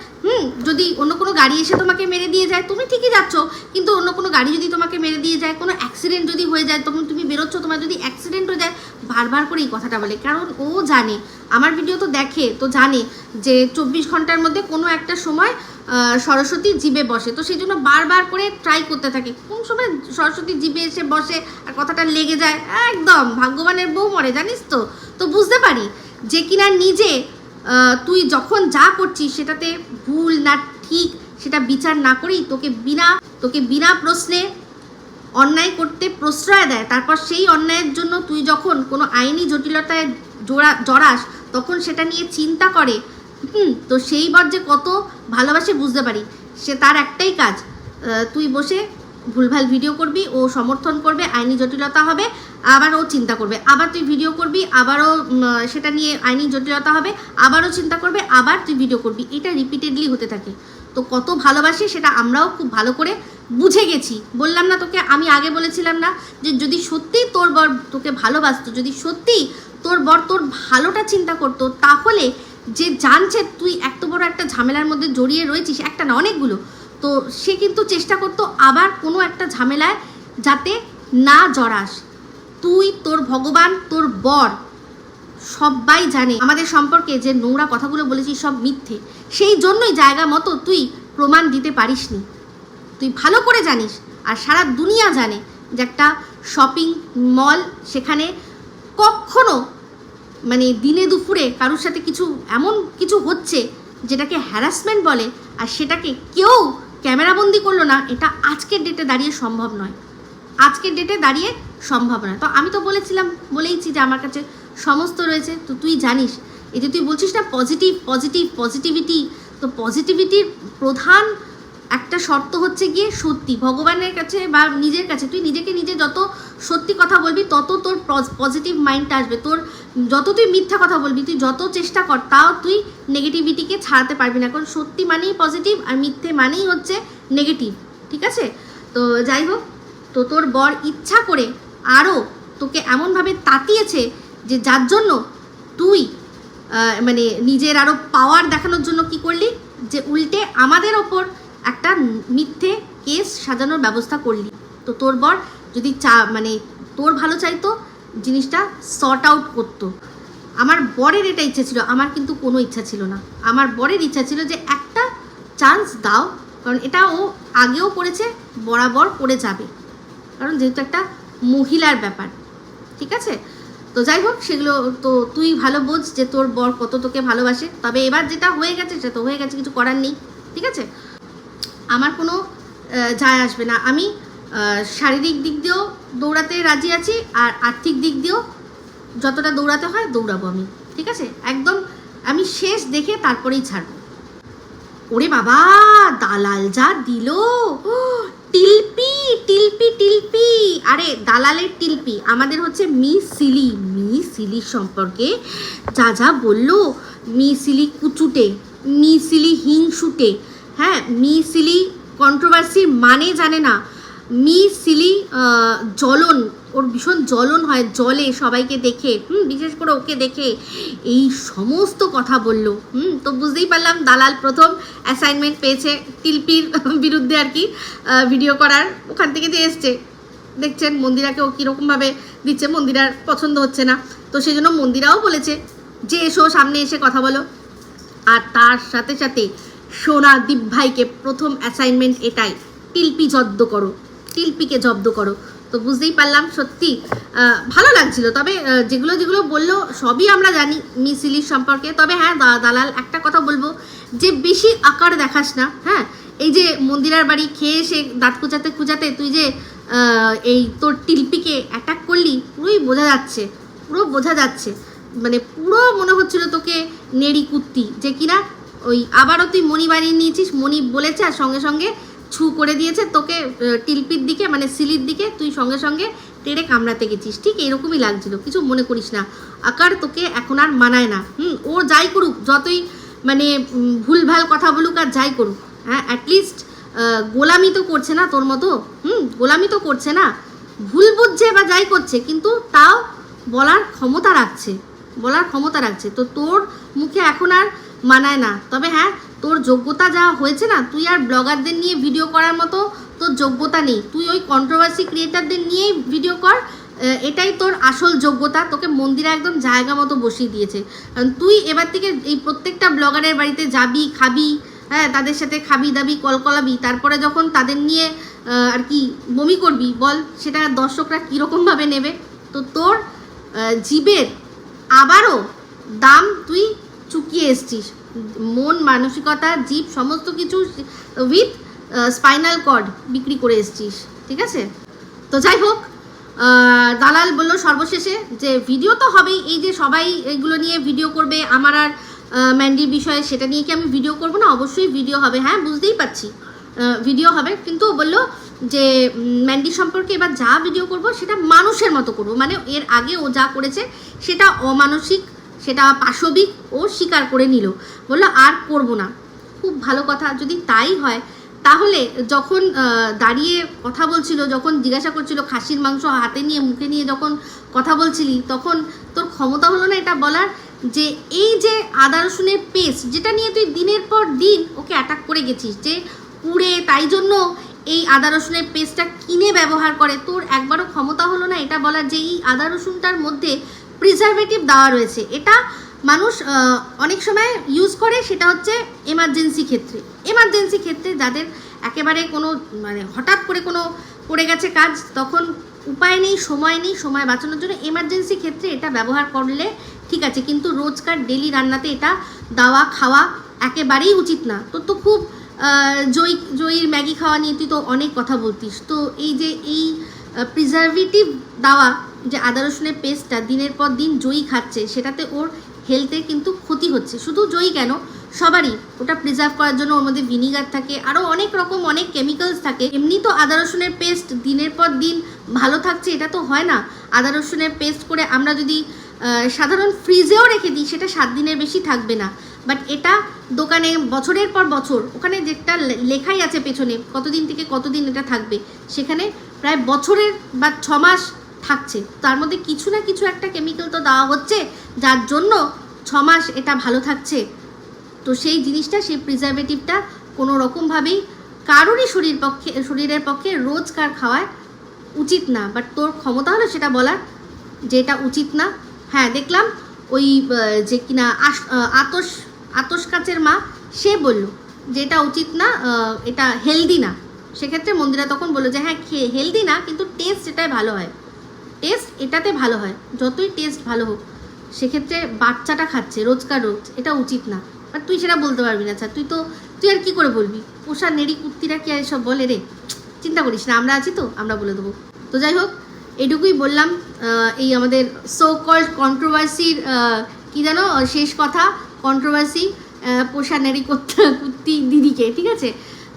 যদি অন্য কোনো গাড়ি এসে তোমাকে মেরে দিয়ে যায়, তুমি ঠিকই যাচ্ছ, কিন্তু অন্য কোনো গাড়ি যদি তোমাকে মেরে দিয়ে যায়, কোনো অ্যাক্সিডেন্ট যদি হয়ে যায়, তখন তুমি বেরোচ্ছ, তোমার যদি অ্যাক্সিডেন্ট হয়ে যায়, বারবার করে এই কথাটা বলে। কারণ ও জানে, আমার ভিডিও তো দেখে, তো জানে যে 24 ঘন্টার মধ্যে কোনো একটা সময় সরস্বতী জিভে বসে, তো সেই জন্য বারবার করে ট্রাই করতে থাকে কোন সময় সরস্বতী জিভে এসে বসে আর কথাটা লেগে যায়। একদম ভাগ্যবানের বউ মরে, জানিস তো। তো বুঝতে পারি যে কিনা নিজে তুই যখন যা করছিস সেটাতে ভুল না ঠিক সেটা বিচার না করেই তোকে বিনা প্রশ্নে অন্যায় করতে প্রশ্রয় দেয়, তারপর সেই অন্যায়ের জন্য তুই যখন কোনো আইনি জটিলতায় জড়াস তখন সেটা নিয়ে চিন্তা করে, তো সেই বর যে কত ভালোবাসে বুঝতে পারি। সে তার একটাই কাজ, তুই বসে ভুলভাল ভিডিও করবি, ও সমর্থন করবে, আইনি জটিলতা হবে, আবার ও চিন্তা করবে, আবার তুই ভিডিও করবি, আবারও সেটা নিয়ে আইনি জটিলতা হবে, আবারও চিন্তা করবে, আবার তুই ভিডিও করবি, এটা রিপিটেডলি হতে থাকে। তো কত ভালোবাসে সেটা আমরাও খুব ভালো করে বুঝে গেছি। বললাম না তোকে, আমি আগে বলেছিলাম না যে যদি সত্যি তোর বর তোকে ভালোবাসতো, যদি সত্যি তোর বর তোর ভালোটা চিন্তা করতো, তাহলে যে জানছে তুই এত বড় একটা ঝামেলার মধ্যে জড়িয়ে রয়েছিস, একটা না অনেকগুলো, তো সে কিন্তু চেষ্টা করতো আবার কোনো একটা ঝামেলায় যাতে না জড়াস। তুই, তোর ভগবান, তোর বর সবাই জানে আমাদের সম্পর্কে যে নোংরা কথাগুলো বলেছিস সব মিথ্যে, সেই জন্যই জায়গা মতো তুই প্রমাণ দিতে পারিসনি। তুই ভালো করে জানিস, আর সারা দুনিয়া জানে যে একটা শপিং মল, সেখানে কখনো মানে দিনে দুপুরে কারোর সাথে এমন কিছু হচ্ছে যেটাকে হ্যারাসমেন্ট বলে, আর সেটাকে কেউ ক্যামেরাবন্দি করলো না, এটা আজকের ডেটে দাঁড়িয়ে সম্ভব নয়, আজকের ডেটে দাঁড়িয়ে সম্ভব নয়। তো আমি তো বলেইছি যে আমার কাছে সমস্ত রয়েছে। তো তুই জানিস, এই যে তুই বলছিস না পজিটিভিটি, তো পজিটিভিটির প্রধান একটা শর্ত হচ্ছে গিয়ে সত্যি। ভগবানের কাছে বা নিজের কাছে তুই নিজেকে নিজে যত সত্যি কথা বলবি তত তোর পজিটিভ মাইন্ডটা আসবে। তোর যত তুই মিথ্যা কথা বলবি, তুই যত চেষ্টা কর, তাও তুই নেগেটিভিটিকে ছাড়াতে পারবি না, কারণ সত্যি মানেই পজিটিভ আর মিথ্যে মানেই হচ্ছে নেগেটিভ, ঠিক আছে? তো যাই হোক, তো তোর বর ইচ্ছা করে আরও তোকে এমনভাবে তাতিয়েছে যে যার জন্য তুই মানে নিজের আরও পাওয়ার দেখানোর জন্য কি করলি, যে উল্টে আমাদের ওপর একটা মিথ্যে কেস সাজানোর ব্যবস্থা করলি। তো তোর বর যদি মানে তোর ভালো চাইতো, জিনিসটা সর্ট আউট করতো। আমার বরের এটা ইচ্ছা ছিল, আমার কিন্তু কোনো ইচ্ছা ছিল না। আমার বরের ইচ্ছা ছিল যে একটা চান্স দাও, কারণ এটা ও আগেও করেছে, বরাবর করে যাবে, কারণ যেহেতু একটা মহিলার ব্যাপার, ঠিক আছে? তো যাই হোক, সেগুলো তো তুই ভালো বোঝ যে তোর বর কত তোকে ভালোবাসে। তবে এবার যেটা হয়ে গেছে সেটা তো হয়ে গেছে, কিছু করার নেই, ঠিক আছে? আমার কোনো যায় আসবে না। আমি শারীরিক দিক দিয়েও দৌড়াতে রাজি আছি, আর আর্থিক দিক দিয়েও যতটা দৌড়াতে হয় দৌড়াবো আমি, ঠিক আছে? একদম আমি শেষ দেখে তারপরেই ছাড়বো। ওরে বাবা, দালাল যা দিল! টিলপি টিলপি টিলপি, আরে দালালের টিলপি। আমাদের হচ্ছে মিস সিলির সম্পর্কে যা যা বললো, মিসিলি কুচুটে, মিসিলি হিংসুটে, হ্যাঁ, মিসিলি কন্ট্রোভার্সির মানে জানে না, মিসিলি জ্বলন, ওর ভীষণ জ্বলন হয়, জলে সবাইকে দেখে, বিশেষ করে ওকে দেখে, এই সমস্ত কথা বললো। তো বুঝতেই পারলাম দালাল প্রথম অ্যাসাইনমেন্ট পেয়েছে টিলপির বিরুদ্ধে আর কি, ভিডিও করার। ওখান থেকে যে এসছে, দেখছেন মন্দিরাকে ও কীরকমভাবে দিচ্ছে, মন্দিরার পছন্দ হচ্ছে না, তো সেই জন্য মন্দিরাও বলেছে যে এসো সামনে এসে কথা বলো। আর তার সাথে সাথে সোনা দীপ ভাইকে প্রথম অ্যাসাইনমেন্ট এটাই, টিলপি জব্দ করো, টিলপিকে জব্দ করো। তো বুঝতেই পারলাম সত্যি ভালো লাগছিল। তবে যেগুলো যেগুলো বললো সবই আমরা জানি মিসিলির সম্পর্কে। তবে হ্যাঁ, দালাল একটা কথা বলবো, যে বেশি আকার দেখাস না, হ্যাঁ? এই যে মন্দিরার বাড়ি খেয়ে এসে দাঁত কুচাতে কুচাতে তুই যে এই তোর টিলপিকে অ্যাটাক করলি, পুরোই বোঝা যাচ্ছে, পুরো বোঝা যাচ্ছে, মানে পুরো মনে হচ্ছিল তোকে নেড়ি কুত্তি, যে কিনা ওই আবারও তুই মণি বানিয়ে নিয়েছিস, মণি বলেছে আর সঙ্গে সঙ্গে ছু করে দিয়েছে তোকে টিলপির দিকে, মানে সিলির দিকে, তুই সঙ্গে সঙ্গে টেড়ে কামড়াতে গেছিস। ঠিক এরকমই লাগছিল, কিছু মনে করিস না। আকার তোকে এখন আর মানায় না। ও যাই করুক, যতই মানে ভুলভাল কথা বলুক আর যাই করুক, হ্যাঁ, অ্যাটলিস্ট গোলামি তো করছে না তোর মতো। গোলামি তো করছে না, ভুল বুঝছে বা যাই করছে, কিন্তু তাও বলার ক্ষমতা রাখছে। তো তোর মুখে এখন আর মানায় না। তবে হ্যাঁ, তোর যোগ্যতা যা হয়েছে না, তুই আর ব্লগারদের নিয়ে ভিডিও করার মতো তোর যোগ্যতা নেই। তুই ওই কন্ট্রোভার্সি ক্রিয়েটারদের নিয়েই ভিডিও কর, এটাই তোর আসল যোগ্যতা। তোকে মন্দিরে একদম জায়গা মতো বসিয়ে দিয়েছে। কারণ তুই এবার থেকে এই প্রত্যেকটা ব্লগারের বাড়িতে যাবি, খাবি, হ্যাঁ, তাদের সাথে খাবি দাবি কলকলাবি, তারপরে যখন তাদের নিয়ে আর কি বমি করবি, বল সেটা দর্শকরা কীরকমভাবে নেবে? তো তোর জীবের আবারও দাম তুই চুকিয়ে এসছিস, মন মানসিকতা জীব সমস্ত কিছু উইথ স্পাইনাল কর্ড বিক্রি করে এসছিস, ঠিক আছে? তো যাই হোক, দালাল বললো সর্বশেষে যে ভিডিও তো হবেই, এই যে সবাই এগুলো নিয়ে ভিডিও করবে, আমার আর ম্যান্ডির বিষয়ে, সেটা নিয়ে কি আমি ভিডিও করবো না? অবশ্যই ভিডিও হবে, হ্যাঁ, বুঝতেই পারছি ভিডিও হবে, কিন্তু বললো যে ম্যান্ডি সম্পর্কে এবার যা ভিডিও করব সেটা মানুষের মতো করবো, মানে এর আগে ও যা করেছে সেটা অমানসিক, সেটা পাশবিক, ও স্বীকার করে নিল, বললো আর করব না। খুব ভালো কথা, যদি তাই হয় তাহলে যখন দাঁড়িয়ে কথা বলছিল, যখন জিজ্ঞাসা করছিল খাসির মাংস হাতে নিয়ে মুখে নিয়ে যখন কথা বলছিলি, তখন তোর ক্ষমতা হলো না এটা বলার যে এই যে আদা রসুনের পেস্ট, যেটা নিয়ে তুই দিনের পর দিন ওকে অ্যাটাক করে গেছিস, যে পুড়ে তাই জন্য এই আদা রসুনের পেস্টটা কিনে ব্যবহার করে, তোর একবারও ক্ষমতা হলো না এটা বলার যে এই আদা রসুনটার মধ্যে প্রিজারভেটিভ দেওয়া রয়েছে। এটা মানুষ অনেক সময় ইউজ করে, সেটা হচ্ছে এমার্জেন্সি ক্ষেত্রে যাদের একেবারে কোনো মানে হঠাৎ করে কোনো পড়ে গেছে কাজ, তখন উপায় নেই, সময় বাঁচানোর জন্য এমার্জেন্সি ক্ষেত্রে এটা ব্যবহার করলে ঠিক আছে, কিন্তু রোজকার ডেলি রান্নাতে এটা দেওয়া খাওয়া একেবারেই উচিত না। তোর তো খুব জয়ীর ম্যাগি খাওয়া নিয়ে তুই তো অনেক কথা বলতিস। তো এই যে এই প্রিজারভেটিভ দেওয়া যে আদা রসুনের পেস্টটা দিনের পর দিন জয়ী খাচ্ছে, সেটাতে ওর হেলথে কিন্তু ক্ষতি হচ্ছে। শুধু জয়ী কেন, সবারই। ওটা প্রিজার্ভ করার জন্য ওর মধ্যে ভিনিগার থাকে, আরও অনেক রকম অনেক কেমিক্যালস থাকে। এমনি তো আদা রসুনের পেস্ট দিনের পর দিন ভালো থাকছে এটা তো হয় না। আদা রসুনের পেস্ট করে আমরা যদি সাধারণ ফ্রিজেও রেখে দিই, সেটা 7 দিনের বেশি থাকবে না। বাট এটা দোকানে বছরের পর বছর, ওখানে যেটা লেখাই আছে পেছনে কতদিন থেকে কতদিন এটা থাকবে, সেখানে প্রায় বছরের বা 6 মাস থাকছে। তার মধ্যে কিছু না কিছু একটা কেমিক্যাল তো দেওয়া হচ্ছে, যার জন্য 6 মাস এটা ভালো থাকছে। তো সেই জিনিসটা, সেই প্রিজারভেটিভটা কোনো রকমভাবেই কারোরই শরীরের পক্ষে রোজকার খাওয়ায় উচিত না। বাট তোর ক্ষমতা হলো সেটা বলার যে এটা উচিত না। হ্যাঁ, দেখলাম ওই যে কিনা আতস কাচের মা, সে বলল যে এটা উচিত না, এটা হেলদি না। সেক্ষেত্রে মন্দিরা তখন বললো যে হ্যাঁ হেলদি না, কিন্তু টেস্ট এটাই ভালো হয়। টেস্ট এটাতে ভালো হয়, যতই টেস্ট ভালো হোক সেক্ষেত্রে বাচ্চাটা খাচ্ছে রোজকার রোজ, এটা উচিত না। বাট তুই সেটা বলতে পারবি না, তুই আর কি করে বলবি? পোষা নেড়ি কুত্তিরা কি আর এসব বলে রে? চিন্তা করিস না, আমরা আছি তো, আমরা বলে দেবো। তো যাই হোক, এটুকুই বললাম এই আমাদের সো কল্ড কন্ট্রোভার্সির কী জানো শেষ কথা, কন্ট্রোভার্সি পোষা নেড়ি কুত্তি দিদিকে, ঠিক আছে?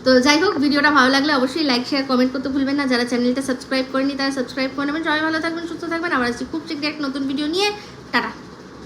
তো যাই হোক, ভিডিওটা ভালো লাগলে অবশ্যই লাইক শেয়ার কমেন্ট করতে ভুলবেন না। যারা চ্যানেলটা সাবস্ক্রাইব করেনি তারা সাবস্ক্রাইব করে নেবেন। সবাই ভালো থাকবেন, সুস্থ থাকবেন। আবার আসছি খুব শীঘ্রই একটা নতুন ভিডিও নিয়ে। টাটা।